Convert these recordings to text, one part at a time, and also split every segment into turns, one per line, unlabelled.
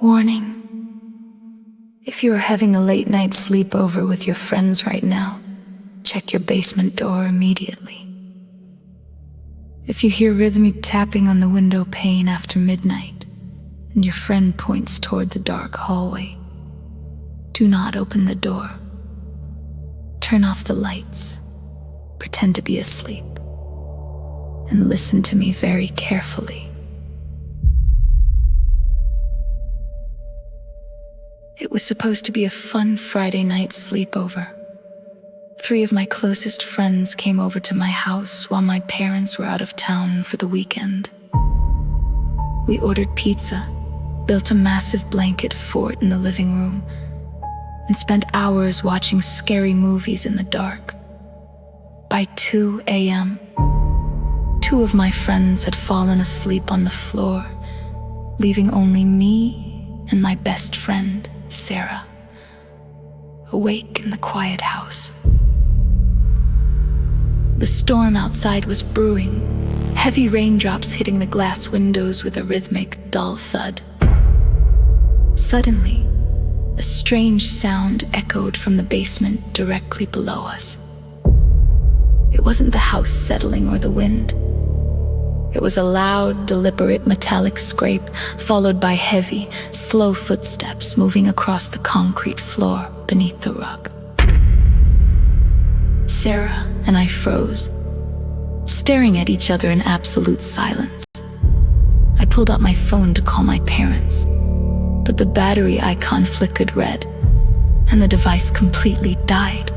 Warning. If you are having a late-night sleepover with your friends right now, check your basement door immediately. If you hear rhythmic tapping on the window pane after midnight, and your friend points toward the dark hallway, do not open the door. Turn off the lights, pretend to be asleep, and listen to me very carefully. It was supposed to be a fun Friday night sleepover. 3 of my closest friends came over to my house while my parents were out of town for the weekend. We ordered pizza, built a massive blanket fort in the living room, and spent hours watching scary movies in the dark. By 2 a.m., 2 of my friends had fallen asleep on the floor, leaving only me and my best friend, Sarah, awake in the quiet house. The storm outside was brewing, heavy raindrops hitting the glass windows with a rhythmic, dull thud. Suddenly, a strange sound echoed from the basement directly below us. It wasn't the house settling or the wind. It was a loud, deliberate metallic scrape, followed by heavy, slow footsteps moving across the concrete floor beneath the rug. Sarah and I froze, staring at each other in absolute silence. I pulled out my phone to call my parents, but the battery icon flickered red, and the device completely died.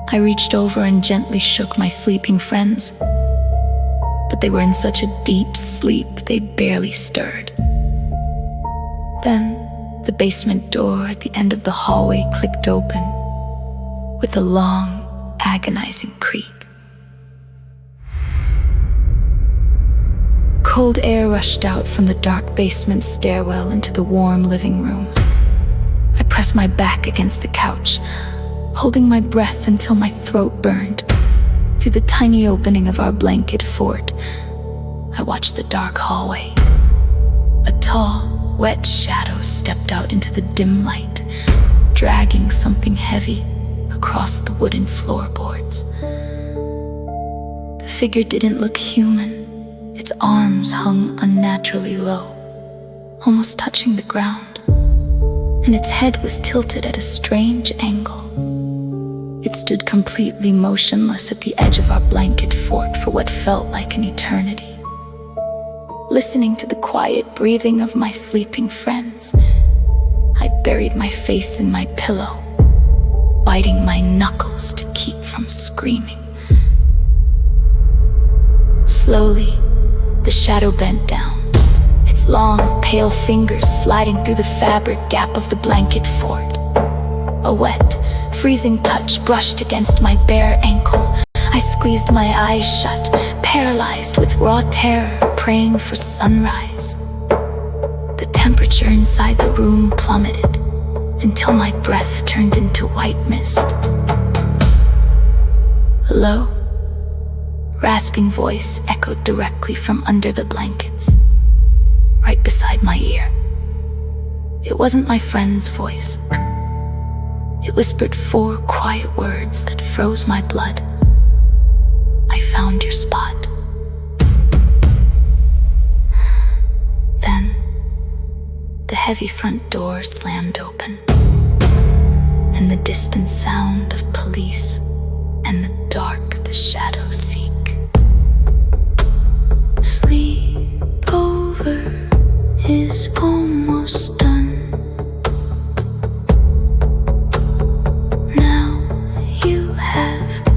I reached over and gently shook my sleeping friends, but they were in such a deep sleep they barely stirred. Then, the basement door at the end of the hallway clicked open with a long, agonizing creak. Cold air rushed out from the dark basement stairwell into the warm living room. I pressed my back against the couch, holding my breath until my throat burned. Through the tiny opening of our blanket fort, I watched the dark hallway. A tall, wet shadow stepped out into the dim light, dragging something heavy across the wooden floorboards. The figure didn't look human. Its arms hung unnaturally low, almost touching the ground, and its head was tilted at a strange angle. It stood completely motionless at the edge of our blanket fort for what felt like an eternity. Listening to the quiet breathing of my sleeping friends, I buried my face in my pillow, biting my knuckles to keep from screaming. Slowly, the shadow bent down, its long, pale fingers sliding through the fabric gap of the blanket fort. A wet, freezing touch brushed against my bare ankle. I squeezed my eyes shut, paralyzed with raw terror, praying for sunrise. The temperature inside the room plummeted until my breath turned into white mist. A low, rasping voice echoed directly from under the blankets, right beside my ear. It wasn't my friend's voice. It whispered 4 quiet words that froze my blood. I found your spot. Then, the heavy front door slammed open, and the distant sound of police and the dark the shadows seek. Sleepover is almost done. You have